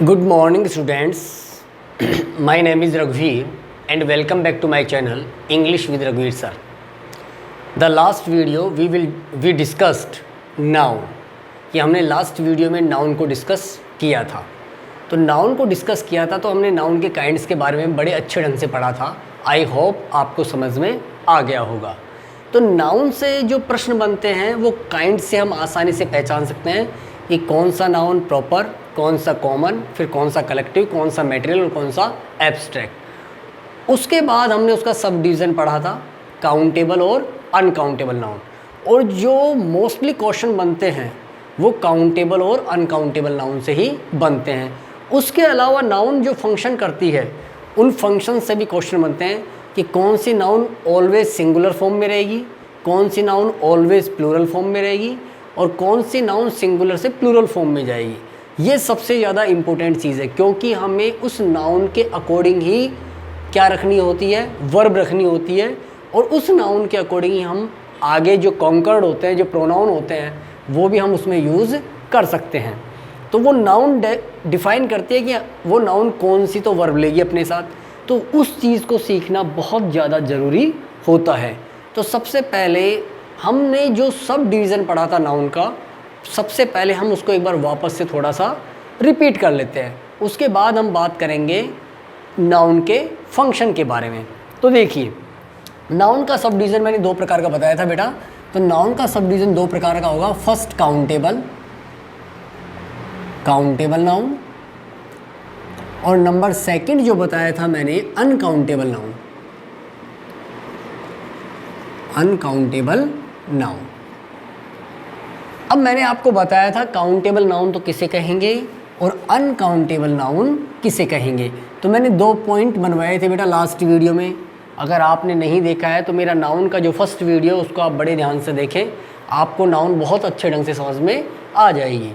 Good morning students. My name is Raghuveer and welcome back to my channel English with Raghuveer sir. The last video we discussed noun. कि हमने last video में noun को discuss किया था। तो noun को discuss किया था तो हमने नाउन के काइंड्स के बारे में बड़े अच्छे ढंग से पढ़ा था। आई होप आपको समझ में आ गया होगा। तो नाउन से जो प्रश्न बनते हैं वो काइंड से हम आसानी से पहचान सकते हैं कि कौन सा नाउन प्रॉपर, कौन सा कॉमन, फिर कौन सा कलेक्टिव, कौन सा मटेरियल और कौन सा एब्स्ट्रैक्ट। उसके बाद हमने उसका सब डिवीज़न पढ़ा था, काउंटेबल और अनकाउंटेबल नाउन। और जो मोस्टली क्वेश्चन बनते हैं वो काउंटेबल और अनकाउंटेबल नाउन से ही बनते हैं। उसके अलावा नाउन जो फंक्शन करती है उन फंक्शन से भी क्वेश्चन बनते हैं कि कौन सी नाउन ऑलवेज सिंगुलर फॉर्म में रहेगी, कौन सी नाउन ऑलवेज प्लूरल फॉर्म में रहेगी और कौन सी नाउन सिंगुलर से प्लूरल फॉर्म में जाएगी। ये सबसे ज़्यादा इम्पोर्टेंट चीज़ है क्योंकि हमें उस नाउन के अकॉर्डिंग ही क्या रखनी होती है, वर्ब रखनी होती है। और उस नाउन के अकॉर्डिंग ही हम आगे जो कॉन्कर्ड होते हैं, जो प्रोनाउन होते हैं, वो भी हम उसमें यूज़ कर सकते हैं। तो वो नाउन डिफ़ाइन करती है कि वो नाउन कौन सी तो वर्ब लेगी अपने साथ। तो उस चीज़ को सीखना बहुत ज़्यादा ज़रूरी होता है। तो सबसे पहले हमने जो सब डिवीज़न पढ़ा था नाउन का, सबसे पहले हम उसको एक बार वापस से थोड़ा सा रिपीट कर लेते हैं। उसके बाद हम बात करेंगे नाउन के फंक्शन के बारे में। तो देखिए, नाउन का सब डिवीज़न मैंने दो प्रकार का बताया था बेटा। तो नाउन का सब डिवीज़न दो प्रकार का होगा। फर्स्ट काउंटेबल नाउन और नंबर सेकंड जो बताया था मैंने अनकाउंटेबल नाउन। अब मैंने आपको बताया था काउंटेबल नाउन तो किसे कहेंगे और अनकाउंटेबल नाउन किसे कहेंगे। तो मैंने 2 पॉइंट बनवाए थे बेटा लास्ट वीडियो में। अगर आपने नहीं देखा है तो मेरा नाउन का जो फर्स्ट वीडियो उसको आप बड़े ध्यान से देखें, आपको नाउन बहुत अच्छे ढंग से समझ में आ जाएगी।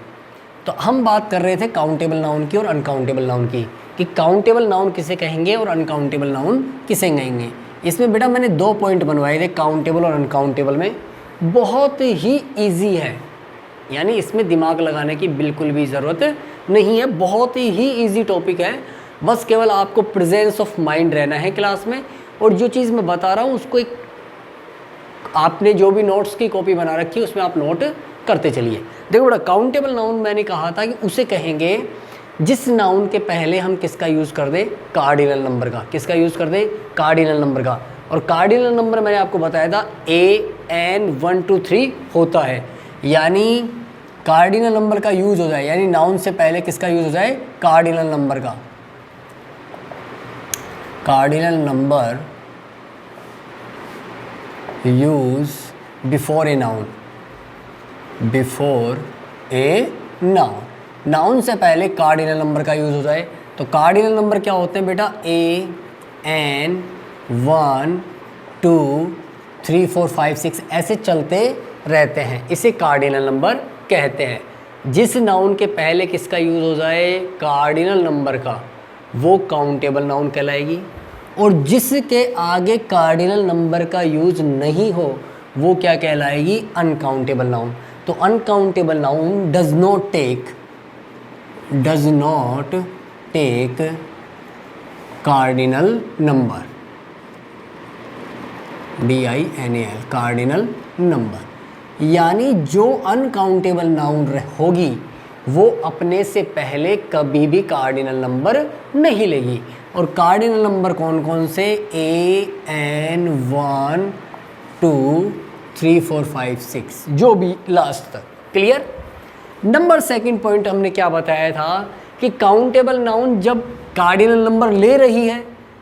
तो हम बात कर रहे थे काउंटेबल नाउन की और अनकाउंटेबल नाउन की, कि काउंटेबल नाउन किसे कहेंगे और अनकाउंटेबल नाउन किसे कहेंगे। इसमें बेटा मैंने 2 पॉइंट बनवाए थे काउंटेबल और अनकाउंटेबल में। बहुत ही ईजी है, यानी इसमें दिमाग लगाने की बिल्कुल भी ज़रूरत नहीं है। बहुत ही ईजी टॉपिक है। बस केवल आपको प्रेजेंस ऑफ माइंड रहना है क्लास में, और जो चीज़ मैं बता रहा हूँ उसको एक आपने जो भी नोट्स की कॉपी बना रखी है उसमें आप नोट करते चलिए। देखो बेटा, काउंटेबल नाउन मैंने कहा था कि उसे कहेंगे जिस नाउन के पहले हम किसका यूज़ कर दें, कार्डिनल नंबर का। किसका यूज़ कर दें? कार्डिनल नंबर का। और कार्डिनल नंबर मैंने आपको बताया था AN 1 2 3 होता है, यानी कार्डिनल नंबर का यूज़ हो जाए, यानी नाउन से पहले किसका यूज़ हो जाए? कार्डिनल नंबर का। Cardinal number use before a noun, noun से पहले कार्डिनल नंबर का यूज़ हो जाए। तो कार्डिनल नंबर क्या होते हैं बेटा? AN 1 2 3 4 5 6 ऐसे चलते रहते हैं, इसे कार्डिनल नंबर कहते हैं। जिस नाउन के पहले किसका यूज़ हो जाए? कार्डिनल नंबर का, वो काउंटेबल नाउन कहलाएगी। और जिसके आगे कार्डिनल नंबर का यूज़ नहीं हो वो क्या कहलाएगी? Uncountable noun. तो uncountable noun does not take cardinal number, DINAL, cardinal number. यानी जो अनकाउंटेबल नाउन होगी वो अपने से पहले कभी भी कार्डिनल नंबर नहीं लेगी। और कार्डिनल नंबर कौन कौन से? AN 1 2 3 4 5 6 जो भी लास्ट तक। क्लियर? नंबर सेकंड पॉइंट हमने क्या बताया था कि काउंटेबल नाउन जब कार्डिनल नंबर ले रही है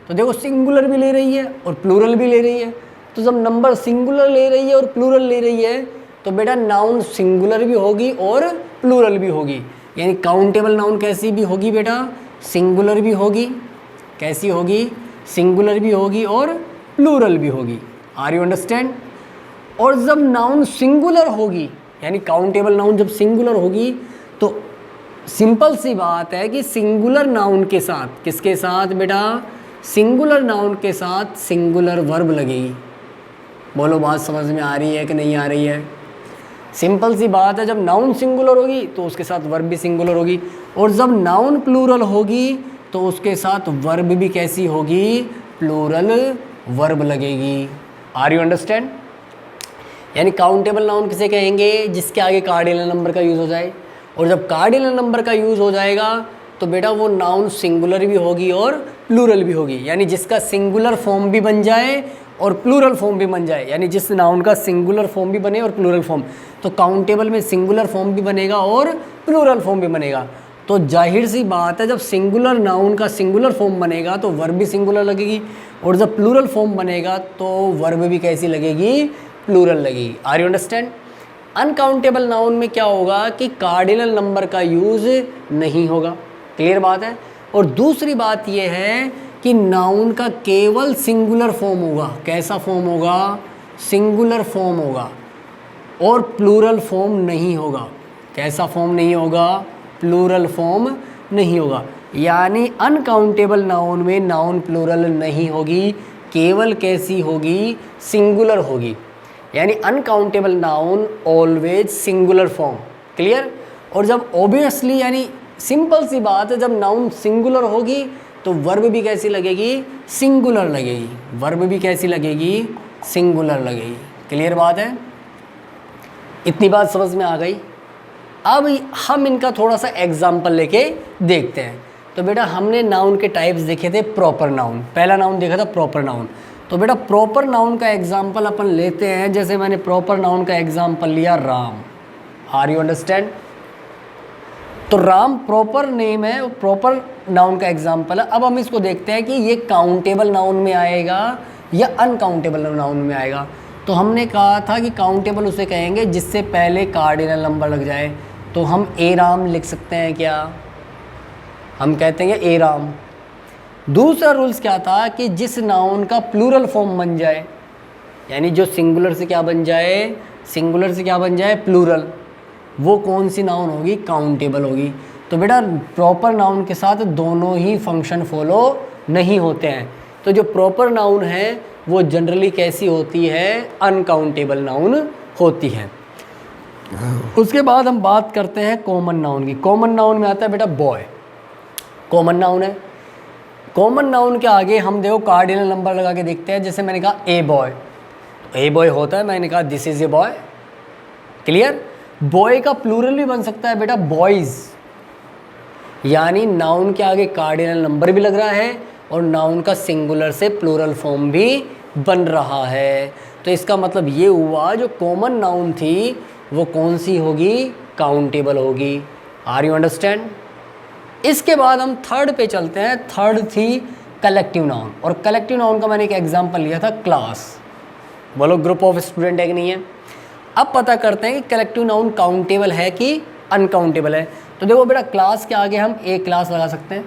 तो देखो सिंगुलर भी ले रही है और प्लूरल भी ले रही है। तो जब नंबर सिंगुलर ले रही है और प्लूरल ले रही है तो बेटा नाउन सिंगुलर भी होगी और प्लूरल भी होगी। यानी काउंटेबल नाउन कैसी भी होगी बेटा? सिंगुलर भी होगी। कैसी होगी? सिंगुलर भी होगी और प्लूरल भी होगी। Are you understand? और जब नाउन सिंगुलर होगी, यानी काउंटेबल नाउन जब सिंगुलर होगी तो सिंपल सी बात है कि सिंगुलर नाउन के साथ किसके साथ बेटा? सिंगुलर नाउन के साथ सिंगुलर वर्ब लगेगी। बोलो बात समझ में आ रही है कि नहीं आ रही है? सिंपल सी बात है, जब नाउन सिंगुलर होगी तो उसके साथ वर्ब भी सिंगुलर होगी, और जब नाउन प्लूरल होगी तो उसके साथ वर्ब भी कैसी होगी, प्लूरल वर्ब लगेगी। Are you understand? यानी काउंटेबल नाउन किसे कहेंगे, जिसके आगे कार्डिनल नंबर का यूज़ हो जाए, और जब कार्डिनल नंबर का यूज़ हो जाएगा तो बेटा वो नाउन सिंगुलर भी होगी और प्लूरल भी होगी, यानी जिसका सिंगुलर फॉर्म भी बन जाए और प्लूरल फॉर्म भी बन जाए, यानी जिस नाउन का सिंगुलर फॉर्म भी बने और प्लूरल फॉर्म, तो काउंटेबल में सिंगुलर फॉर्म भी बनेगा और प्लूरल फॉर्म भी बनेगा। तो जाहिर सी बात है, जब सिंगुलर नाउन का सिंगुलर फॉर्म बनेगा तो वर्ब भी सिंगुलर लगेगी, और जब प्लूरल फॉर्म बनेगा तो वर्ब भी कैसी लगेगी, प्लूरल लगेगी। Are you understand? Uncountable noun में क्या होगा कि कार्डिनल नंबर का यूज़ नहीं होगा। क्लियर बात है? और दूसरी बात यह है कि नाउन का केवल सिंगुलर फॉर्म होगा। कैसा फॉर्म होगा? सिंगुलर फॉर्म होगा, और प्लूरल फॉर्म नहीं होगा। कैसा फॉर्म नहीं होगा? प्लूरल फॉर्म नहीं होगा। यानी अनकाउंटेबल नाउन में नाउन प्लूरल नहीं होगी, केवल कैसी होगी, सिंगुलर होगी। यानी uncountable noun always singular form. Clear? और जब ऑब्वियसली, यानी सिंपल सी बात है, जब नाउन सिंगुलर होगी तो वर्ब भी कैसी लगेगी, सिंगुलर लगेगी। वर्ब भी कैसी लगेगी, सिंगुलर लगेगी। क्लियर बात है? इतनी बात समझ में आ गई। अब हम इनका थोड़ा सा एग्जाम्पल लेके देखते हैं। तो बेटा हमने नाउन के टाइप्स देखे थे, प्रॉपर नाउन, पहला नाउन देखा था प्रॉपर नाउन। तो बेटा प्रॉपर नाउन का एग्जाम्पल अपन लेते हैं, जैसे मैंने प्रॉपर नाउन का एग्जाम्पल लिया राम। Are you understand? तो राम प्रॉपर नेम है, प्रॉपर नाउन का एग्जाम्पल है। अब हम इसको देखते हैं कि ये काउंटेबल नाउन में आएगा या अनकाउंटेबल नाउन में आएगा। तो हमने कहा था कि काउंटेबल उसे कहेंगे जिससे पहले कार्डिनल नंबर लग जाए। तो हम ए राम लिख सकते हैं क्या? हम कहते हैं ए राम। दूसरा रूल्स क्या था कि जिस नाउन का प्लूरल फॉर्म बन जाए, यानी जो सिंगुलर से क्या बन जाए, सिंगुलर से क्या बन जाए, प्लूरल, वो कौन सी नाउन होगी, काउंटेबल होगी। तो बेटा प्रॉपर नाउन के साथ दोनों ही फंक्शन फॉलो नहीं होते हैं। तो जो प्रॉपर नाउन है वो जनरली कैसी होती है, अनकाउंटेबल नाउन होती है। उसके बाद हम बात करते हैं कॉमन नाउन की। कॉमन नाउन में आता है बेटा बॉय, कॉमन नाउन है। कॉमन नाउन के आगे हम देखो कार्डिनल नंबर लगा के देखते हैं। जैसे मैंने कहा ए बॉय, तो ए बॉय होता है, मैंने कहा this is a boy. Clear? Boy का प्लूरल भी बन सकता है बेटा बॉयज़, यानी नाउन के आगे कार्डिनल नंबर भी लग रहा है और नाउन का सिंगुलर से प्लूरल फॉर्म भी बन रहा है। तो इसका मतलब ये हुआ जो कॉमन नाउन थी वो कौन सी होगी, काउंटेबल होगी। Are you understand? इसके बाद हम थर्ड पे चलते हैं। थर्ड थी कलेक्टिव नाउन, और कलेक्टिव नाउन का मैंने एक एग्जांपल लिया था क्लास। बोलो ग्रुप ऑफ स्टूडेंट है कि नहीं है? अब पता करते हैं कि कलेक्टिव नाउन काउंटेबल है कि अनकाउंटेबल है। तो देखो बेटा क्लास के आगे हम ए क्लास लगा सकते हैं,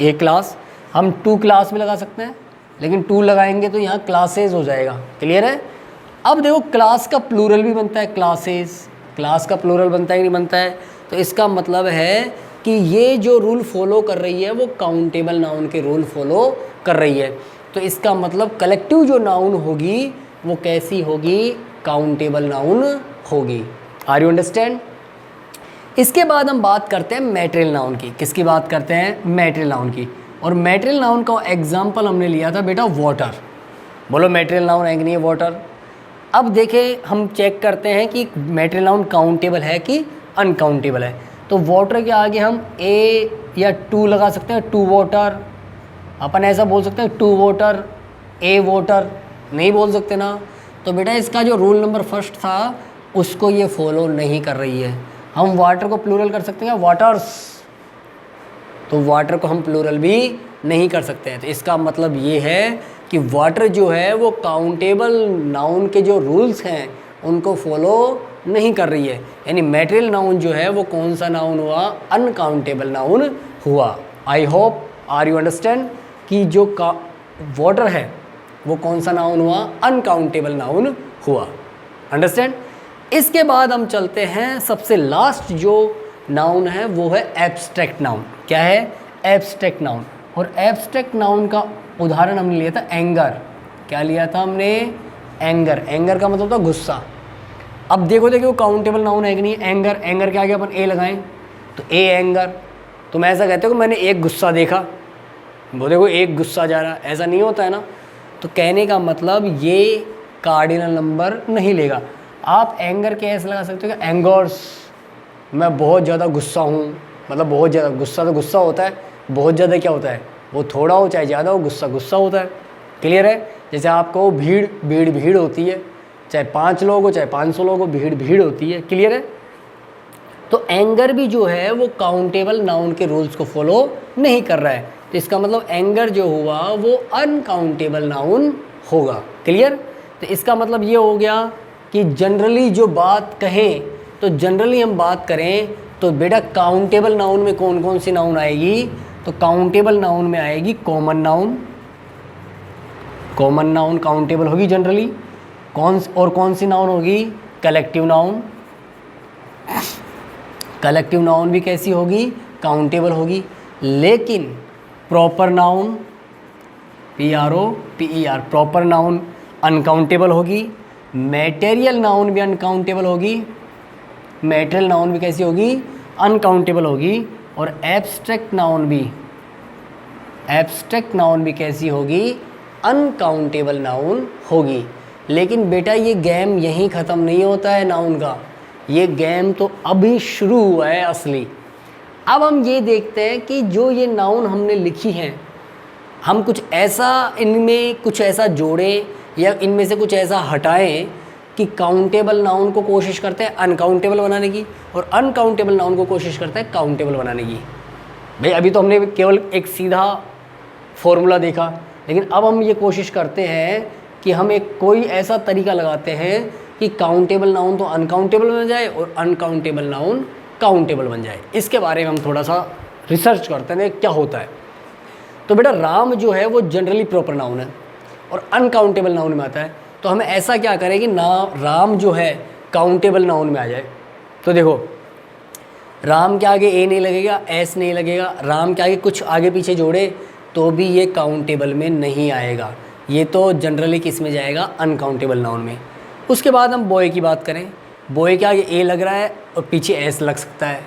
ए क्लास। हम टू क्लास भी लगा सकते हैं, लेकिन टू लगाएंगे तो यहाँ क्लासेस हो जाएगा। क्लियर है? अब देखो क्लास का प्लूरल भी बनता है क्लासेस, क्लास का प्लूरल बनता है कि नहीं बनता है? तो इसका मतलब है कि ये जो रूल फॉलो कर रही है वो काउंटेबल नाउन के रूल फॉलो कर रही है। तो इसका मतलब कलेक्टिव जो नाउन होगी वो कैसी होगी, काउंटेबल नाउन होगी। Are you understand? इसके बाद हम बात करते हैं मैटेरियल नाउन की। किसकी बात करते हैं? मैटेरियल नाउन की। और मैटेरियल नाउन का एग्जाम्पल हमने लिया था बेटा वाटर। बोलो मैटेरियल नाउन है कि नहीं है वाटर? अब देखें, हम चेक करते हैं कि मैटेरियल नाउन काउंटेबल है कि अनकाउंटेबल है। तो वाटर के आगे हम ए या टू लगा सकते हैं, टू वाटर। अपन ऐसा बोल सकते हैं टू वाटर, ए वाटर, नहीं बोल सकते ना। तो बेटा इसका जो रूल नंबर फर्स्ट था उसको ये फॉलो नहीं कर रही है। हम वाटर को प्लूरल कर सकते हैं वाटर्स, तो वाटर को हम प्लूरल भी नहीं कर सकते हैं। तो इसका मतलब ये है कि वाटर जो है वो काउंटेबल नाउन के जो रूल्स हैं उनको फॉलो नहीं कर रही है। यानी मैटेरियल नाउन जो है वो कौन सा नाउन हुआ, अनकाउंटेबल नाउन हुआ। I hope are you understand कि जो वाटर है वो कौन सा नाउन हुआ, अनकाउंटेबल नाउन हुआ। अंडरस्टैंड? इसके बाद हम चलते हैं, सबसे लास्ट जो नाउन है वो है एब्स्ट्रैक्ट नाउन। क्या है? Abstract noun. और एब्स्ट्रैक्ट नाउन का उदाहरण हमने लिया था एंगर। क्या लिया था हमने? एंगर। एंगर का मतलब था गुस्सा। अब देखो वो काउंटेबल नाउन है कि नहीं। एंगर, एंगर के आगे अपन ए लगाएं तो ए एंगर। तुम ऐसा कहते हो कि मैंने एक गुस्सा देखा, वो देखो एक गुस्सा जा रहा, ऐसा नहीं होता है ना। तो कहने का मतलब ये कार्डिनल नंबर नहीं लेगा। आप एंगर के ऐसे लगा सकते हो कि एंगर्स, मैं बहुत ज़्यादा गुस्सा हूँ, मतलब बहुत ज़्यादा गुस्सा, तो गुस्सा होता है, बहुत ज़्यादा क्या होता है, वो थोड़ा हो चाहे ज़्यादा हो, गुस्सा गुस्सा होता है। क्लियर है। जैसे आपको भीड़ भीड़ भीड़ होती है, चाहे 5 लोग हो चाहे 500 लोग हो, भीड़ भीड़ होती है। क्लियर है। तो एंगर भी जो है वो काउंटेबल नाउन के रूल्स को फॉलो नहीं कर रहा है, तो इसका मतलब एंगर जो हुआ वो अनकाउंटेबल नाउन होगा। क्लियर। तो इसका मतलब ये हो गया कि जनरली जो बात कहें, तो जनरली हम बात करें तो बेटा काउंटेबल नाउन में कौन कौन सी नाउन आएगी, तो काउंटेबल नाउन में आएगी common noun. Common noun countable होगी जनरली। कौन सी नाउन होगी, कलेक्टिव नाउन। कलेक्टिव नाउन भी कैसी होगी, काउंटेबल होगी। लेकिन proper noun, PROPER, proper noun uncountable होगी। मैटेरियल नाउन भी अनकाउंटेबल होगी। मैटेरियल नाउन भी कैसी होगी, अनकाउंटेबल होगी। और एब्स्ट्रैक्ट नाउन भी कैसी होगी, अनकाउंटेबल नाउन होगी। लेकिन बेटा ये गेम यहीं ख़त्म नहीं होता है नाउन का, ये गेम तो अभी शुरू हुआ है असली। अब हम ये देखते हैं कि जो ये नाउन हमने लिखी हैं, हम कुछ ऐसा इनमें कुछ ऐसा जोड़ें या इनमें से कुछ ऐसा हटाएं कि काउंटेबल नाउन को कोशिश करते हैं अनकाउंटेबल बनाने की, और अनकाउंटेबल नाउन को कोशिश करते हैं काउंटेबल बनाने की। भाई अभी तो हमने केवल एक सीधा फॉर्मूला देखा, लेकिन अब हम ये कोशिश करते हैं कि हम एक कोई ऐसा तरीका लगाते हैं कि काउंटेबल नाउन तो अनकाउंटेबल बन जाए और अनकाउंटेबल नाउन काउंटेबल बन जाए। इसके बारे में हम थोड़ा सा रिसर्च करते हैं क्या होता है। तो बेटा राम जो है वो जनरली प्रॉपर नाउन है और अनकाउंटेबल नाउन में आता है। तो हमें ऐसा क्या करें कि ना राम जो है काउंटेबल नाउन में आ जाए। तो देखो राम के आगे ए नहीं लगेगा, एस नहीं लगेगा, राम के आगे कुछ आगे पीछे जोड़े तो भी ये काउंटेबल में नहीं आएगा, ये तो जनरली किस में जाएगा, अनकाउंटेबल नाउन में। उसके बाद हम बॉय की बात करें, बॉय के आगे ए लग रहा है और पीछे एस लग सकता है,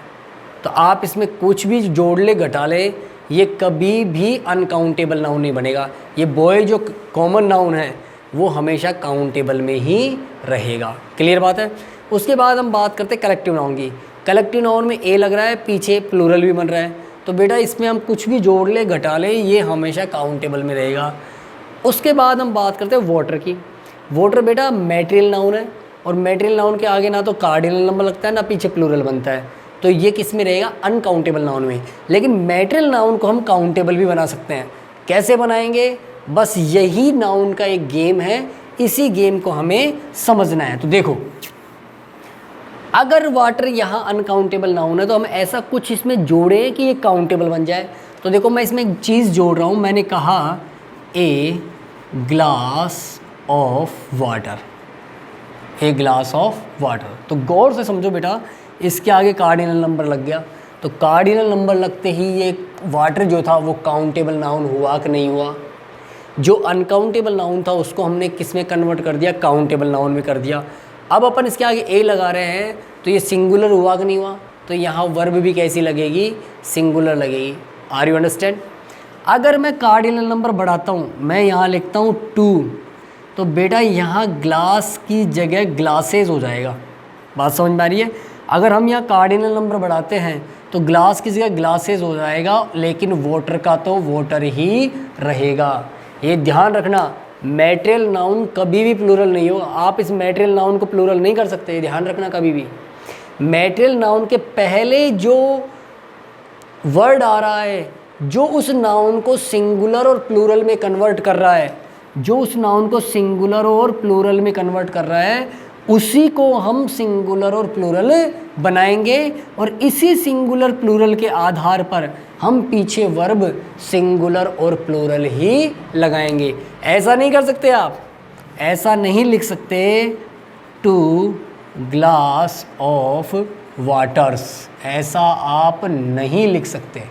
तो आप इसमें कुछ भी जोड़ ले घटा ले, ये कभी भी अनकाउंटेबल नाउन नहीं बनेगा। ये बॉय जो कॉमन नाउन है वो हमेशा काउंटेबल में ही रहेगा। क्लियर बात है। उसके बाद हम बात करते हैं कलेक्टिव नाउन की। कलेक्टिव नाउन में ए लग रहा है, पीछे प्लूरल भी बन रहा है, तो बेटा इसमें हम कुछ भी जोड़ ले घटा ले, ये हमेशा काउंटेबल में रहेगा। उसके बाद हम बात करते हैं वाटर की। वाटर बेटा मैटेरियल नाउन है और मैटेरियल नाउन के आगे ना तो कार्डिनल नंबर लगता है ना पीछे प्लूरल बनता है, तो ये किस में रहेगा, अनकाउंटेबल नाउन में। लेकिन मैटेरियल नाउन को हम काउंटेबल भी बना सकते हैं। कैसे बनाएंगे, बस यही नाउन का एक गेम है, इसी गेम को हमें समझना है। तो देखो अगर वाटर यहाँ अनकाउंटेबल नाउन है तो हम ऐसा कुछ इसमें जोड़ें कि ये काउंटेबल बन जाए। तो देखो मैं इसमें एक चीज़ जोड़ रहा हूँ, मैंने कहा a glass of water, a glass of water. तो गौर से समझो बेटा, इसके आगे कार्डिनल नंबर लग गया, तो कार्डिनल नंबर लगते ही ये वाटर जो था वो काउंटेबल नाउन हुआ कि नहीं हुआ। जो अनकाउंटेबल नाउन था उसको हमने किस में कन्वर्ट कर दिया, काउंटेबल नाउन में कर दिया। अब अपन इसके आगे ए लगा रहे हैं तो ये सिंगुलर हुआ कि नहीं हुआ, तो यहाँ वर्ब भी कैसी लगेगी, सिंगुलर लगेगी। Are you understand. अगर मैं कार्डिनल नंबर बढ़ाता हूँ, मैं यहाँ लिखता हूँ 2, तो बेटा यहाँ ग्लास की जगह ग्लासेस हो जाएगा। बात समझ में आ रही है। अगर हम यहाँ कार्डिनल नंबर बढ़ाते हैं तो ग्लास की जगह ग्लासेस हो जाएगा, लेकिन वाटर का तो वाटर ही रहेगा। ये ध्यान रखना, मैटेरियल नाउन कभी भी प्लूरल नहीं होगा। आप इस मैटेरियल नाउन को प्लूरल नहीं कर सकते, ध्यान रखना कभी भी। मैटेरियल नाउन के पहले जो वर्ड आ रहा है, जो उस नाउन को सिंगुलर और प्लूरल में कन्वर्ट कर रहा है, जो उस नाउन को सिंगुलर और प्लूरल में कन्वर्ट कर रहा है, उसी को हम सिंगुलर और प्लूरल बनाएंगे, और इसी सिंगुलर प्लूरल के आधार पर हम पीछे वर्ब सिंगुलर और प्लूरल ही लगाएंगे। ऐसा नहीं कर सकते आप, ऐसा नहीं लिख सकते 2 ग्लास ऑफ वाटर्स, ऐसा आप नहीं लिख सकते।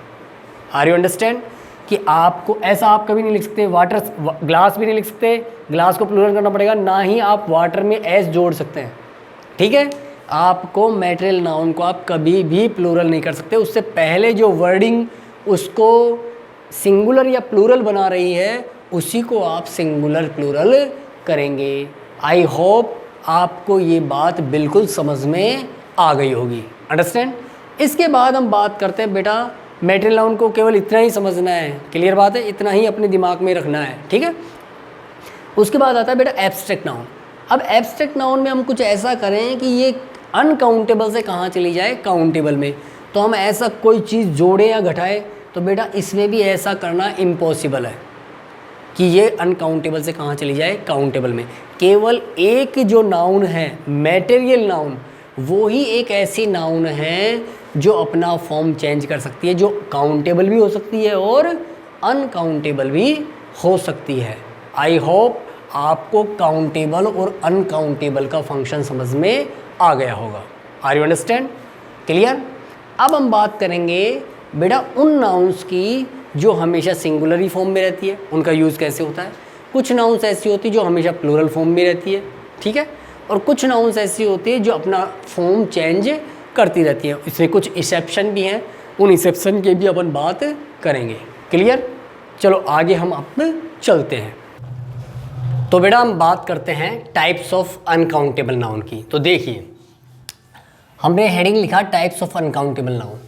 आर यू अंडरस्टैंड कि आपको ऐसा आप कभी नहीं लिख सकते। वाटर ग्लास भी नहीं लिख सकते, ग्लास को प्लूरल करना पड़ेगा, ना ही आप वाटर में एस जोड़ सकते हैं। ठीक है, आपको मैटेरियल नाउन को आप कभी भी प्लूरल नहीं कर सकते, उससे पहले जो वर्डिंग उसको सिंगुलर या प्लूरल बना रही है उसी को आप सिंगुलर प्लूरल करेंगे। आई होप आपको ये बात बिल्कुल समझ में आ गई होगी, अंडरस्टैंड। इसके बाद हम बात करते हैं बेटा मैटेरियल नाउन को केवल इतना ही समझना है, क्लियर बात है, इतना ही अपने दिमाग में रखना है, ठीक है। उसके बाद आता है बेटा एब्स्ट्रैक्ट नाउन। अब एब्स्ट्रैक्ट नाउन में हम कुछ ऐसा करें कि ये अनकाउंटेबल से कहाँ चली जाए काउंटेबल में, तो हम ऐसा कोई चीज़ जोड़ें या घटाएं, तो बेटा इसमें भी ऐसा करना इम्पॉसिबल है कि ये अनकाउंटेबल से कहाँ चली जाए काउंटेबल में। केवल एक जो नाउन है मैटेरियल नाउन, वो ही एक ऐसी नाउन है जो अपना फॉर्म चेंज कर सकती है, जो काउंटेबल भी हो सकती है और अनकाउंटेबल भी हो सकती है। आई होप आपको काउंटेबल और अनकाउंटेबल का फंक्शन समझ में आ गया होगा। Are you understand, clear. अब हम बात करेंगे बेटा उन नाउन्स की जो हमेशा सिंगुलर फॉर्म में रहती है, उनका यूज़ कैसे होता है। कुछ नाउन्स ऐसी होती है जो हमेशा प्लूरल फॉर्म में रहती है, ठीक है, और कुछ नाउन्स ऐसी होती है जो अपना फॉर्म चेंज करती रहती है। इसमें कुछ एक्सेप्शन भी हैं, उन एक्सेप्शन की भी अपन बात करेंगे, क्लियर। चलो आगे हम अब चलते हैं। तो बेटा हम बात करते हैं टाइप्स ऑफ अनकाउंटेबल नाउन की। तो देखिए हमने हेडिंग लिखा types of uncountable noun.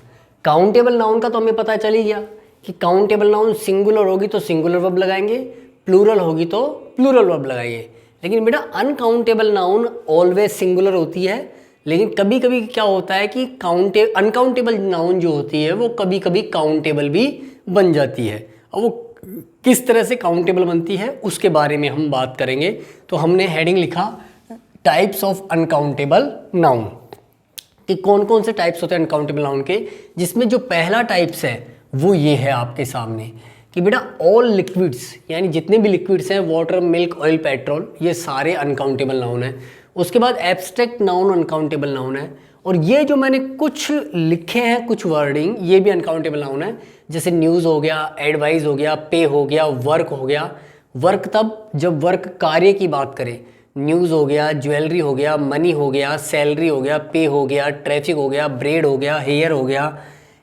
Countable noun का तो हमें पता चल ही गया कि काउंटेबल नाउन सिंगुलर होगी तो सिंगुलर वर्ब लगाएंगे, प्लूरल होगी तो प्लूरल वर्ब लगाएंगे। लेकिन बेटा अनकाउंटेबल नाउन ऑलवेज सिंगुलर होती है, लेकिन कभी कभी क्या होता है कि अनकाउंटेबल नाउन जो होती है वो कभी कभी काउंटेबल भी बन जाती है, और वो किस तरह से काउंटेबल बनती है उसके बारे में हम बात करेंगे। तो हमने हेडिंग लिखा टाइप्स ऑफ अनकाउंटेबल नाउन, कि कौन कौन से टाइप्स होते हैं अनकाउंटेबल नाउन के, जिसमें जो पहला टाइप्स है वो ये है आपके सामने कि बेटा ऑल लिक्विड्स, यानी जितने भी लिक्विड्स हैं वाटर, मिल्क, ऑयल, पेट्रोल, ये सारे अनकाउंटेबल नाउन हैं। उसके बाद एब्स्ट्रैक्ट नाउन अनकाउंटेबल नाउन है, और ये जो मैंने कुछ लिखे हैं कुछ वर्डिंग, ये भी अनकाउंटेबल नाउन है। जैसे न्यूज़ हो गया, एडवाइस हो गया, पे हो गया, वर्क हो गया। वर्क तब जब वर्क कार्य की बात करें, न्यूज़ हो गया, ज्वेलरी हो गया, मनी हो गया, सैलरी हो गया, पे हो गया, ट्रैफिक हो गया, ब्रेड हो गया, हेयर हो गया,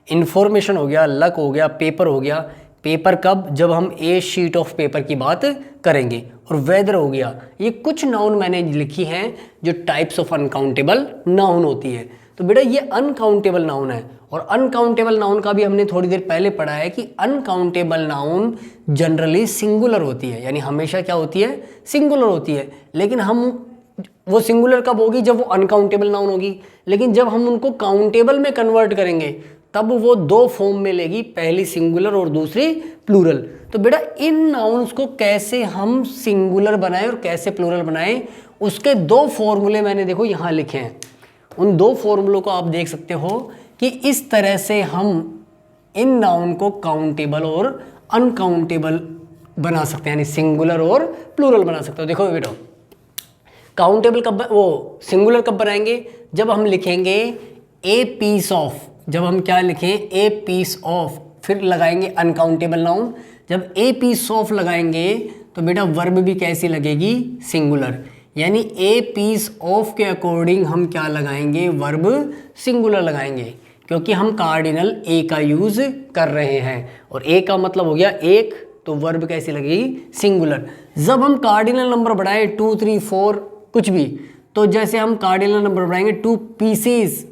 इन्फॉर्मेशन हो गया, लक हो गया, पेपर हो गया। पेपर कब, जब हम ए शीट ऑफ पेपर की बात करेंगे, और वेदर हो गया। ये कुछ नाउन मैंने लिखी हैं जो टाइप्स ऑफ अनकाउंटेबल नाउन होती है। तो बेटा ये अनकाउंटेबल नाउन है, और अनकाउंटेबल नाउन का भी हमने थोड़ी देर पहले पढ़ा है कि अनकाउंटेबल नाउन जनरली सिंगुलर होती है, यानी हमेशा क्या होती है, सिंगुलर होती है। लेकिन हम वो सिंगुलर कब होगी, जब वो अनकाउंटेबल नाउन होगी। लेकिन जब हम उनको काउंटेबल में कन्वर्ट करेंगे तब वो दो फॉर्म में लेगी, पहली सिंगुलर और दूसरी प्लूरल। तो बेटा इन नाउन्स को कैसे हम सिंगुलर बनाएं और कैसे प्लूरल बनाएं, उसके दो फॉर्मूले मैंने देखो यहाँ लिखे हैं। उन दो फॉर्मूलों को आप देख सकते हो कि इस तरह से हम इन नाउन को काउंटेबल और अनकाउंटेबल बना सकते हैं, यानी सिंगुलर और प्लूरल बना सकते हो। देखो बेटा काउंटेबल कब, वो सिंगुलर कब बनाएंगे, जब हम लिखेंगे ए पीस ऑफ। जब हम क्या लिखें, ए पीस ऑफ, फिर लगाएंगे अनकाउंटेबल नाउन। जब ए पीस ऑफ लगाएंगे तो बेटा वर्ब भी कैसी लगेगी, सिंगुलर। यानी ए पीस ऑफ के अकॉर्डिंग हम क्या लगाएंगे, वर्ब सिंगुलर लगाएंगे, क्योंकि हम कार्डिनल ए का यूज़ कर रहे हैं, और ए का मतलब हो गया एक, तो वर्ब कैसी लगेगी, सिंगुलर। जब हम कार्डिनल नंबर बढ़ाएं 2, 3, 4 कुछ भी, तो जैसे हम कार्डिनल नंबर बढ़ाएंगे 2 पीसेस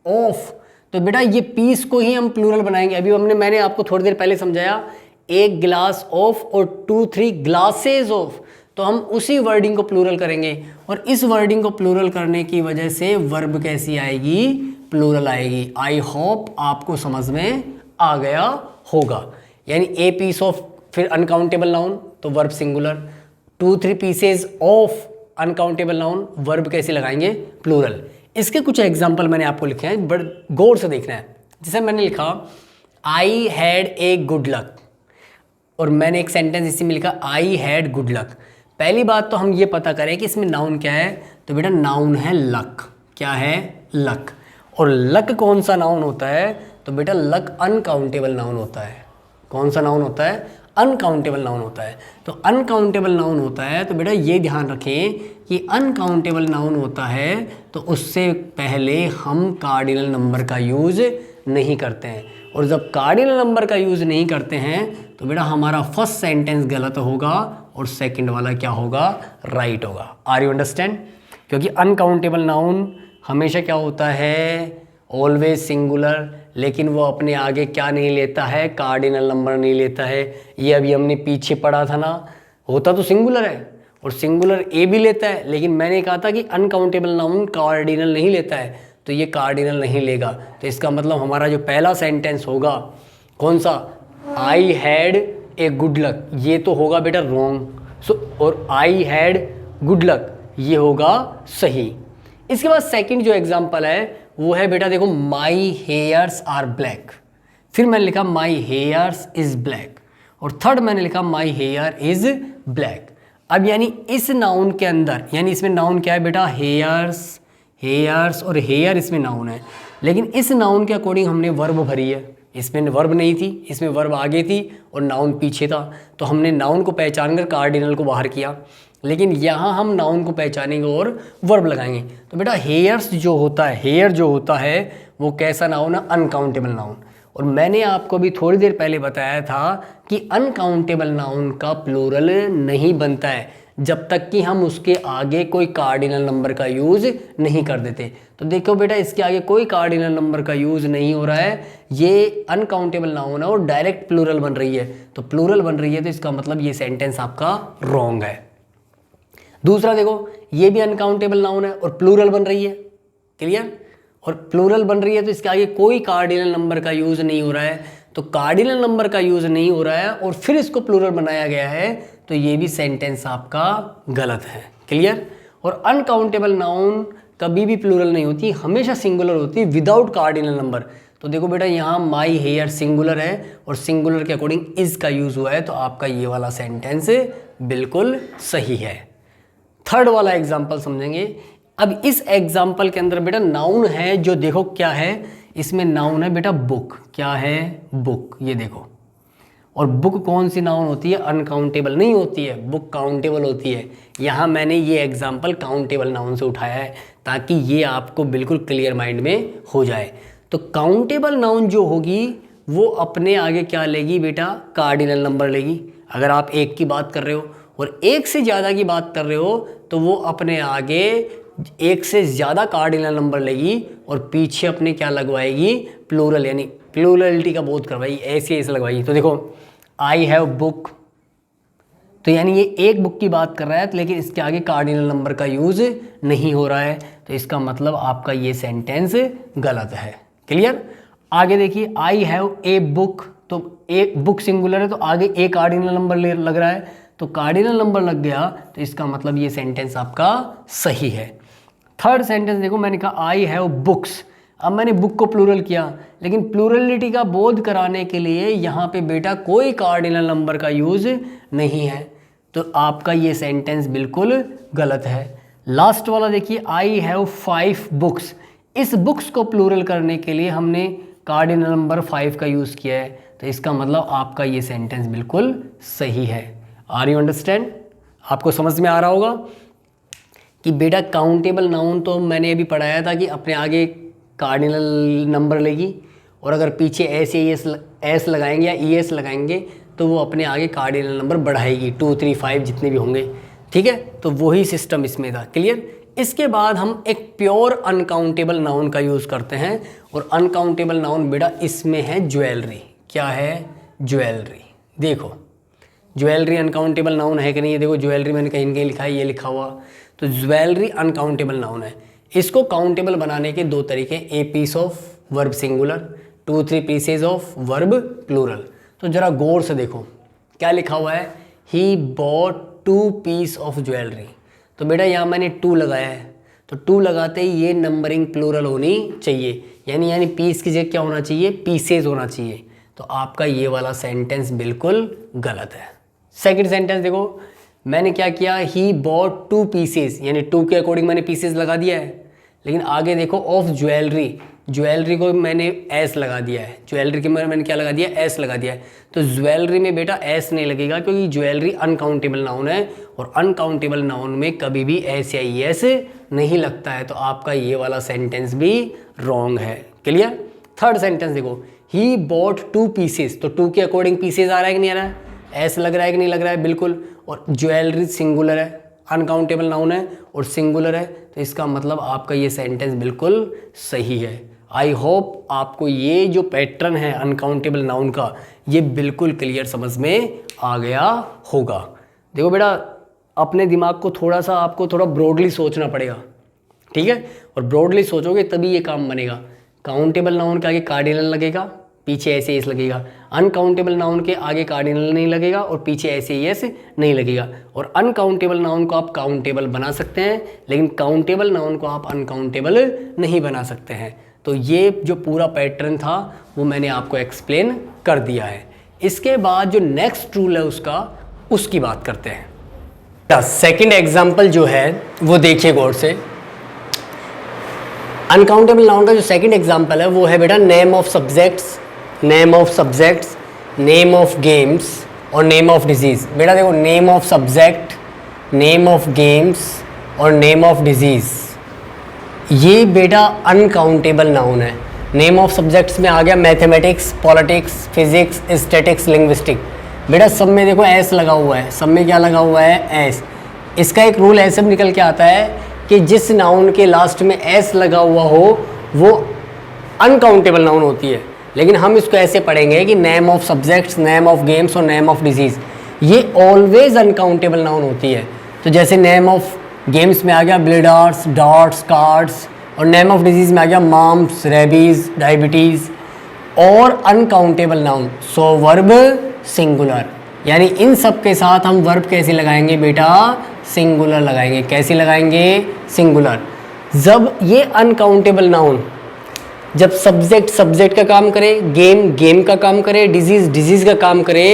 ऑफ, तो बेटा ये पीस को ही हम प्लूरल बनाएंगे। अभी मैंने आपको थोड़ी देर पहले समझाया, एक गिलास ऑफ और 2, 3 ग्लासेस ऑफ, तो हम उसी वर्डिंग को प्लूरल करेंगे, और इस वर्डिंग को प्लूरल करने की वजह से वर्ब कैसी आएगी, प्लूरल आएगी। आई होप आपको समझ में आ गया होगा। यानी ए पीस ऑफ, फिर अनकाउंटेबल नाउन तो verb singular, 2, 3 pieces of uncountable noun, verb कैसे लगाएंगे, प्लूरल। इसके कुछ एग्जाम्पल मैंने आपको लिखे हैं, बड़े गौर से देखना है। जैसे मैंने लिखा I had a good luck, और मैंने एक सेंटेंस इसी में लिखा आई हैड गुड लक। पहली बात तो हम ये पता करें कि इसमें नाउन क्या है, तो बेटा नाउन है लक। क्या है, लक। और लक कौन सा नाउन होता है, तो बेटा लक अनकाउंटेबल नाउन होता है। कौन सा नाउन होता है, अनकाउंटेबल नाउन होता है। तो अनकाउंटेबल नाउन होता है तो बेटा ये ध्यान रखें कि अनकाउंटेबल नाउन होता है तो उससे पहले हम कार्डिनल नंबर का यूज़ नहीं करते हैं, और जब कार्डिनल नंबर का यूज़ नहीं करते हैं तो बेटा हमारा फर्स्ट सेंटेंस गलत होगा और सेकंड वाला क्या होगा, राइट होगा। Are you understand? क्योंकि अनकाउंटेबल नाउन हमेशा क्या होता है, ऑलवेज सिंगुलर, लेकिन वो अपने आगे क्या नहीं लेता है, कार्डिनल नंबर नहीं लेता है। ये अभी हमने पीछे पढ़ा था ना, होता तो सिंगुलर है और सिंगुलर ए भी लेता है, लेकिन मैंने कहा था कि अनकाउंटेबल नाउन कार्डिनल नहीं लेता है, तो ये कार्डिनल नहीं लेगा। तो इसका मतलब हमारा जो पहला सेंटेंस होगा कौन सा, I had a good luck, ये तो होगा बेटा रॉन्ग। और आई हैड गुड लक ये होगा सही। इसके बाद सेकंड जो एग्जांपल है वो है बेटा देखो, माई हेयर्स आर ब्लैक, फिर मैंने लिखा माई हेयर्स इज ब्लैक, और थर्ड मैंने लिखा माई हेयर इज ब्लैक। अब यानी इस नाउन के अंदर, यानी इसमें नाउन क्या है बेटा, हेयर्स, हेयर्स और हेयर इसमें नाउन है, लेकिन इस नाउन के अकॉर्डिंग हमने वर्ब भरी है। इसमें वर्ब नहीं थी, इसमें वर्ब आगे थी और नाउन पीछे था, तो हमने नाउन को पहचान कर कार्डिनल को बाहर किया, लेकिन यहाँ हम नाउन को पहचानेंगे और वर्ब लगाएंगे। तो बेटा हेयर्स जो होता है, हेयर जो होता है वो कैसा नाउन है, अनकाउंटेबल नाउन। और मैंने आपको भी थोड़ी देर पहले बताया था कि अनकाउंटेबल नाउन का प्लूरल नहीं बनता है जब तक कि हम उसके आगे कोई कार्डिनल नंबर का यूज़ नहीं कर देते। तो देखो बेटा इसके आगे कोई कार्डिनल नंबर का यूज़ नहीं हो रहा है, ये अनकाउंटेबल नाउन है और डायरेक्ट प्लूरल बन रही है। तो प्लूरल बन रही है तो इसका मतलब ये सेंटेंस आपका रॉन्ग है। दूसरा देखो, ये भी अनकाउंटेबल नाउन है और प्लूरल बन रही है, क्लियर, और प्लूरल बन रही है तो इसके आगे कोई कार्डिनल नंबर का यूज़ नहीं हो रहा है। तो कार्डिनल नंबर का यूज़ नहीं हो रहा है और फिर इसको प्लूरल बनाया गया है, तो ये भी सेंटेंस आपका गलत है, क्लियर। और अनकाउंटेबल नाउन कभी भी प्लूरल नहीं होती, हमेशा सिंगुलर होती है विदाउट कार्डिनल नंबर। तो देखो बेटा यहाँ माई हेयर सिंगुलर है और सिंगुलर के अकॉर्डिंग इज का यूज़ हुआ है, तो आपका ये वाला सेंटेंस बिल्कुल सही है। थर्ड वाला एग्जाम्पल समझेंगे। अब इस एग्जाम्पल के अंदर बेटा नाउन है, जो देखो क्या है, इसमें नाउन है बेटा बुक। क्या है, बुक, ये देखो। और बुक कौन सी नाउन होती है, अनकाउंटेबल नहीं होती है, बुक काउंटेबल होती है। यहाँ मैंने ये एग्जाम्पल काउंटेबल नाउन से उठाया है ताकि ये आपको बिल्कुल क्लियर माइंड में हो जाए। तो काउंटेबल नाउन जो होगी वो अपने आगे क्या लेगी बेटा, कार्डिनल नंबर लेगी। अगर आप एक की बात कर रहे हो और एक से ज़्यादा की बात कर रहे हो तो वो अपने आगे एक से ज़्यादा कार्डिनल नंबर लेगी और पीछे अपने क्या लगवाएगी, प्लूरल, यानी प्लूरलिटी का बोध करवाएगी, ऐसे लगवाएगी। तो देखो आई हैव बुक, तो यानी ये एक बुक की बात कर रहा है, लेकिन इसके आगे कार्डिनल नंबर का यूज़ नहीं हो रहा है, तो इसका मतलब आपका ये सेंटेंस गलत है, क्लियर। आगे देखिए, आई हैव ए बुक, तो एक बुक सिंगुलर है तो आगे ए कार्डिनल नंबर लग रहा है, तो कार्डिनल नंबर लग गया, तो इसका मतलब ये सेंटेंस आपका सही है। थर्ड सेंटेंस देखो, मैंने कहा आई हैव बुक्स, अब मैंने बुक को प्लूरल किया, लेकिन प्लूरलिटी का बोध कराने के लिए यहाँ पे बेटा कोई कार्डिनल नंबर का यूज़ नहीं है, तो आपका ये सेंटेंस बिल्कुल गलत है। लास्ट वाला देखिए, आई हैव 5 बुक्स, इस बुक्स को प्लूरल करने के लिए हमने कार्डिनल नंबर 5 का यूज़ किया है, तो इसका मतलब आपका ये सेंटेंस बिल्कुल सही है। Are you understand? आपको समझ में आ रहा होगा कि बेटा काउंटेबल नाउन तो मैंने अभी पढ़ाया था कि अपने आगे कार्डिनल नंबर लेगी, और अगर पीछे एस लगाएंगे या एस लगाएंगे तो वो अपने आगे कार्डिनल नंबर बढ़ाएगी, 2, 3, 5 जितने भी होंगे, ठीक है। तो वही सिस्टम इसमें था, क्लियर। इसके बाद हम एक प्योर अनकाउंटेबल नाउन का यूज़ करते हैं, और अनकाउंटेबल नाउन बेटा इसमें है ज्वेलरी। क्या है, ज्वेलरी। देखो ज्वेलरी अनकाउंटेबल नाउन है कि नहीं, ये देखो ज्वेलरी मैंने कहीं कहीं लिखा है, ये लिखा हुआ, तो ज्वेलरी अनकाउंटेबल नाउन है। इसको काउंटेबल बनाने के दो तरीके, a piece of verb singular, 2, 3 pieces of verb plural. तो जरा गौर से देखो क्या लिखा हुआ है, he bought 2 piece of jewellery. तो बेटा यहाँ मैंने 2 लगाया है, तो 2 लगाते ही ये नंबरिंग प्लूरल होनी चाहिए, यानी पीस की जगह क्या होना चाहिए, पीसेज होना चाहिए। तो आपका ये वाला सेंटेंस बिल्कुल गलत है। सेकंड सेंटेंस देखो, मैंने क्या किया, ही बॉट 2 पीसेज, यानी 2 के अकॉर्डिंग मैंने पीसेज लगा दिया है, लेकिन आगे देखो ऑफ ज्वेलरी, ज्वेलरी को मैंने एस लगा दिया है, ज्वेलरी के मैंने क्या लगा दिया, एस लगा दिया है। तो ज्वेलरी में बेटा एस नहीं लगेगा क्योंकि ज्वेलरी अनकाउंटेबल नाउन है और अनकाउंटेबल नाउन में कभी भी एस या ई एस नहीं लगता है। तो आपका ये वाला सेंटेंस भी रॉन्ग है। क्लियर। थर्ड सेंटेंस देखो, ही बॉट 2 पीसेस, तो 2 के अकॉर्डिंग पीसेस आ रहा है कि नहीं आ रहा है, एस लग रहा है कि नहीं लग रहा है, बिल्कुल। और ज्वेलरी सिंगुलर है, अनकाउंटेबल नाउन है और सिंगुलर है, तो इसका मतलब आपका ये सेंटेंस बिल्कुल सही है। आई होप आपको ये जो पैटर्न है अनकाउंटेबल नाउन का ये बिल्कुल क्लियर समझ में आ गया होगा। देखो बेटा, अपने दिमाग को थोड़ा सा आपको थोड़ा ब्रॉडली सोचना पड़ेगा, ठीक है, और ब्रॉडली सोचोगे तभी ये काम बनेगा। काउंटेबल नाउन के आगे कार्डिनल लगेगा, पीछे ऐसे एस लगेगा। अनकाउंटेबल नाउन के आगे कार्डिनल नहीं लगेगा और पीछे ऐसे एस नहीं लगेगा। और अनकाउंटेबल नाउन को आप काउंटेबल बना सकते हैं, लेकिन काउंटेबल नाउन को आप अनकाउंटेबल नहीं बना सकते हैं। तो ये जो पूरा पैटर्न था वो मैंने आपको एक्सप्लेन कर दिया है। इसके बाद जो नेक्स्ट रूल है उसकी बात करते हैं। सेकेंड एग्जाम्पल जो है वो देखिए गौर से। अनकाउंटेबल नाउन का जो सेकंड एग्जांपल है वो है बेटा name of subjects, name of subjects, name of games और नेम ऑफ डिजीज़। बेटा देखो, name of subject, name of games और नेम ऑफ डिजीज़, ये बेटा अनकाउंटेबल नाउन है। नेम ऑफ सब्जेक्ट्स में आ गया mathematics, politics, physics, statics, linguistic. बेटा सब में देखो एस लगा हुआ है, सब में क्या लगा हुआ है, एस। इसका एक रूल ऐसे भी निकल के आता है कि जिस नाउन के लास्ट में एस लगा हुआ हो वो अनकाउंटेबल नाउन होती है। लेकिन हम इसको ऐसे पढ़ेंगे कि name of subjects, name of games और नेम ऑफ डिजीज़ ये ऑलवेज अनकाउंटेबल नाउन होती है। तो जैसे नेम ऑफ गेम्स में आ गया ब्लिडार्स, डॉट्स, कार्ड्स, और नेम ऑफ डिजीज़ में आ गया माम्स, रेबीज़, डायबिटीज़। और uncountable noun so verb singular, यानी इन सब के साथ हम वर्ब कैसे लगाएंगे बेटा, सिंगुलर लगाएंगे। कैसे लगाएंगे, सिंगुलर। जब ये अनकाउंटेबल नाउन जब सब्जेक्ट का काम करे, गेम का काम करे, डिजीज़ का काम करे,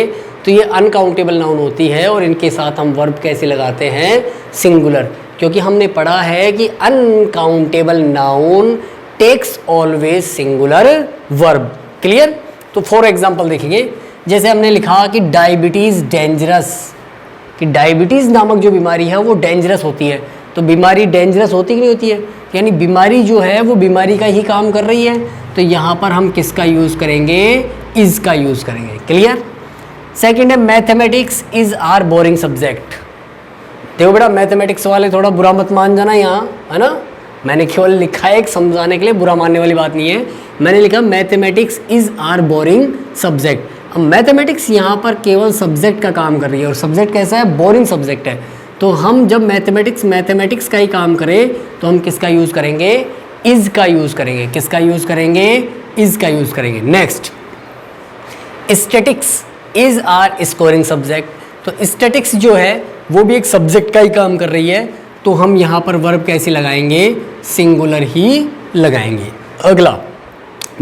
तो ये अनकाउंटेबल नाउन होती है और इनके साथ हम वर्ब कैसे लगाते हैं, सिंगुलर। क्योंकि हमने पढ़ा है कि uncountable noun takes always singular verb. Clear. तो फॉर एग्जांपल देखेंगे, जैसे हमने लिखा कि डायबिटीज़ डेंजरस, कि डायबिटीज़ नामक जो बीमारी है वो डेंजरस होती है। तो बीमारी डेंजरस होती कि नहीं होती है, यानी बीमारी जो है वो बीमारी का ही काम कर रही है। तो यहाँ पर हम किसका यूज़ करेंगे, इज़ का यूज़ करेंगे। क्लियर। सेकेंड है mathematics is are boring subject. देखो बेटा, मैथमेटिक्स वाले थोड़ा बुरा मत मान जाना यहाँ, है ना, मैंने केवल लिखा है एक समझाने के लिए, बुरा मानने वाली बात नहीं है। मैंने लिखा mathematics is are boring subject. अब मैथमेटिक्स यहाँ पर केवल सब्जेक्ट का काम कर रही है और सब्जेक्ट कैसा है, बोरिंग सब्जेक्ट है। तो हम जब मैथमेटिक्स का ही काम करें तो हम किसका यूज़ करेंगे, इज़ का यूज़ करेंगे। किसका यूज़ करेंगे, इज़ का यूज़ करेंगे। Next, statics is are scoring subject. तो स्टैटिक्स जो है वो भी एक सब्जेक्ट का ही काम कर रही है, तो हम यहाँ पर वर्ब कैसे लगाएंगे, सिंगुलर ही लगाएंगे। अगला,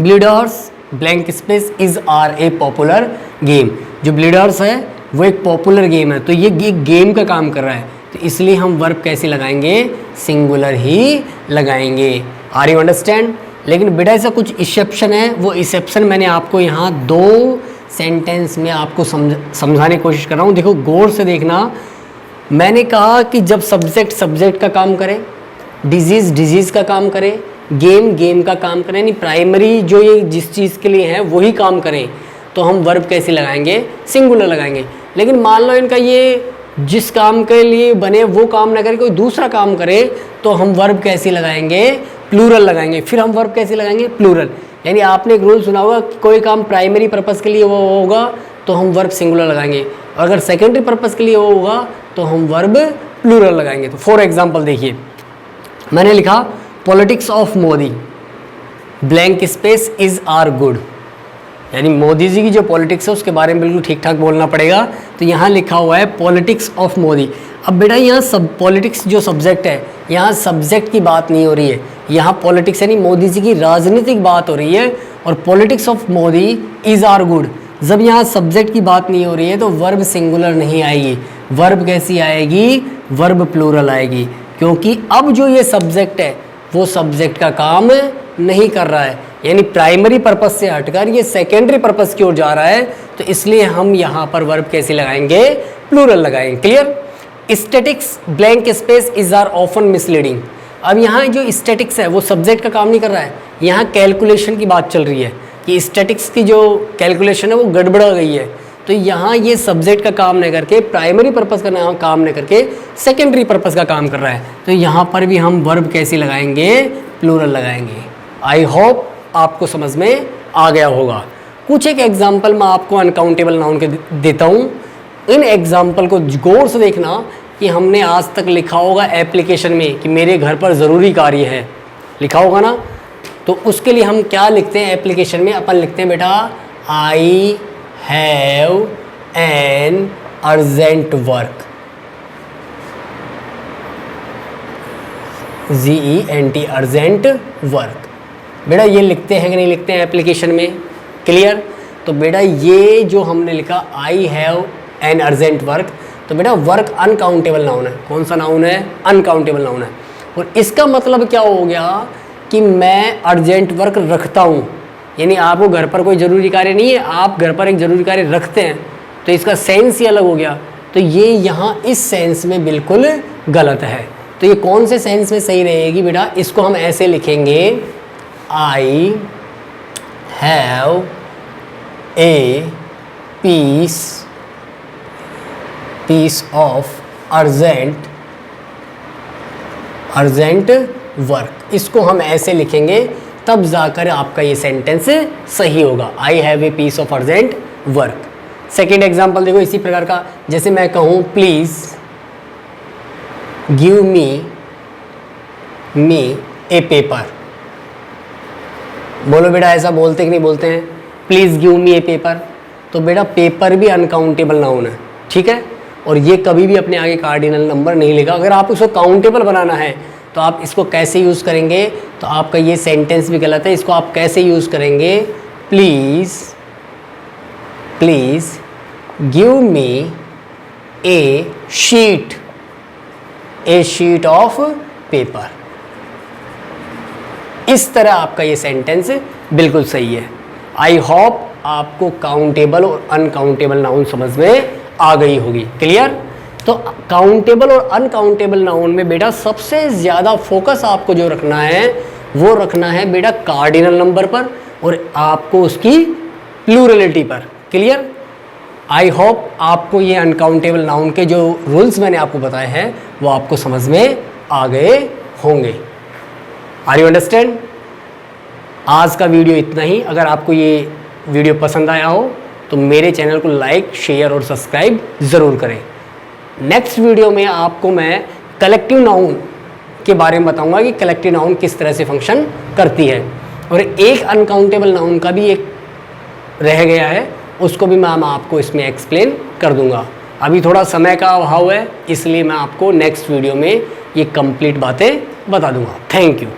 ब्लिडर्स blank space is are a popular game. जो ब्लिडर्स है वो एक पॉपुलर गेम है, तो ये गेम का काम कर रहा है, तो इसलिए हम वर्ब कैसे लगाएंगे, सिंगुलर ही लगाएंगे। Are you understand. लेकिन बेटा ऐसा कुछ एक्सेप्शन है, वो एक्सेप्शन मैंने आपको यहाँ 2 सेंटेंस में आपको समझाने की कोशिश कर रहा हूँ। देखो गौर से देखना, मैंने कहा कि जब सब्जेक्ट का काम करे, डिजीज़ का काम करे, गेम का काम करें, यानी प्राइमरी जो ये जिस चीज़ के लिए है वही काम करें, तो हम वर्ब कैसे लगाएंगे, सिंगुलर लगाएंगे। लेकिन मान लो इनका ये जिस काम के लिए बने वो काम ना करे, कोई दूसरा काम करे, तो हम वर्ब कैसे लगाएंगे, प्लूरल लगाएंगे। फिर हम वर्ब कैसे लगाएंगे, प्लूरल। यानी आपने एक रूल सुना होगा, कोई काम प्राइमरी पर्पज़ के लिए वो होगा तो हम वर्ब सिंगुलर लगाएंगे, और अगर सेकेंडरी पर्पज़ के लिए वो होगा तो हम वर्ब प्लूरल लगाएंगे। तो फॉर एग्जाम्पल देखिए, मैंने लिखा politics of Modi blank space is are good, यानी मोदी जी की जो पॉलिटिक्स है उसके बारे में बिल्कुल ठीक ठाक बोलना पड़ेगा। तो यहाँ लिखा हुआ है पॉलिटिक्स ऑफ मोदी। अब बेटा यहाँ सब पॉलिटिक्स जो सब्जेक्ट है, यहाँ सब्जेक्ट की बात नहीं हो रही है, यहाँ पॉलिटिक्स यानी मोदी जी की राजनीतिक बात हो रही है, और politics of Modi is are good. जब यहाँ सब्जेक्ट की बात नहीं हो रही है तो वर्ब सिंगुलर नहीं आएगी, वर्ब कैसी आएगी, वर्ब प्लूरल आएगी। क्योंकि अब जो ये सब्जेक्ट है वो सब्जेक्ट का काम नहीं कर रहा है, यानी प्राइमरी पर्पस से हटकर ये सेकेंडरी पर्पस की ओर जा रहा है, तो इसलिए हम यहाँ पर वर्ब कैसे लगाएंगे, प्लूरल लगाएंगे। Clear. Statics blank space is are often misleading. अब यहाँ जो स्टैटिक्स है वो सब्जेक्ट का काम नहीं कर रहा है, यहाँ कैलकुलेशन की बात चल रही है कि स्टैटिक्स की जो कैलकुलेशन है वो गड़बड़ा गई है, तो यहाँ ये सब्जेक्ट का काम नहीं करके, प्राइमरी पर्पस का काम नहीं करके सेकेंडरी पर्पस का काम कर रहा है, तो यहाँ पर भी हम वर्ब कैसे लगाएंगे, प्लूरल लगाएंगे। आई होप आपको समझ में आ गया होगा। कुछ एक एग्जाम्पल मैं आपको अनकाउंटेबल नाउन के देता हूँ। इन एग्जाम्पल को गौर से देखना कि हमने आज तक लिखा होगा एप्लीकेशन में कि मेरे घर पर ज़रूरी कार्य है, लिखा होगा ना, तो उसके लिए हम क्या लिखते हैं एप्लीकेशन में, अपन लिखते हैं बेटा I have an urgent work, GENT urgent work. बेटा ये लिखते हैं कि नहीं लिखते हैं एप्लीकेशन में, क्लियर। तो बेटा ये जो हमने लिखा I have an urgent work, तो बेटा वर्क अनकाउंटेबल नाउन है। कौन सा नाउन है, अनकाउंटेबल नाउन है। और इसका मतलब क्या हो गया कि मैं अर्जेंट वर्क रखता हूँ, यानी आपको घर पर कोई ज़रूरी कार्य नहीं है, आप घर पर एक ज़रूरी कार्य रखते हैं, तो इसका सेंस ही अलग हो गया। तो ये यहाँ इस सेंस में बिल्कुल गलत है। तो ये कौन से सेंस में सही रहेगी बेटा, इसको हम ऐसे लिखेंगे I have a piece of urgent work. इसको हम ऐसे लिखेंगे, तब जाकर आपका ये सेंटेंस सही होगा। I have a piece of urgent work. Second example देखो इसी प्रकार का, जैसे मैं कहूँ please give me a paper. बोलो बेटा ऐसा बोलते कि नहीं बोलते हैं, please give me a paper. तो बेटा पेपर भी अनकाउंटेबल नाउन है, ठीक है, और ये कभी भी अपने आगे कार्डिनल नंबर नहीं लेगा। अगर आप उसको काउंटेबल बनाना है तो आप इसको कैसे यूज़ करेंगे, तो आपका ये सेंटेंस भी गलत है। इसको आप कैसे यूज़ करेंगे, please give me A sheet of paper. इस तरह आपका ये सेंटेंस बिल्कुल सही है। आई होप आपको काउंटेबल और अनकाउंटेबल नाउन समझ में आ गई होगी, क्लियर। तो काउंटेबल और अनकाउंटेबल नाउन में बेटा सबसे ज़्यादा फोकस आपको जो रखना है वो रखना है बेटा कार्डिनल नंबर पर और आपको उसकी प्लूरलिटी पर, क्लियर। आई होप आपको ये अनकाउंटेबल नाउन के जो रूल्स मैंने आपको बताए हैं वो आपको समझ में आ गए होंगे। Are you understand. आज का वीडियो इतना ही। अगर आपको ये वीडियो पसंद आया हो तो मेरे चैनल को लाइक, शेयर और सब्सक्राइब ज़रूर करें। नेक्स्ट वीडियो में आपको मैं कलेक्टिव नाउन के बारे में बताऊंगा कि कलेक्टिव नाउन किस तरह से फंक्शन करती है, और एक अनकाउंटेबल नाउन का भी एक रह गया है, उसको भी मैं आपको इसमें एक्सप्लेन कर दूंगा। अभी थोड़ा समय का अभाव है, इसलिए मैं आपको नेक्स्ट वीडियो में ये कंप्लीट बातें बता दूंगा। Thank you.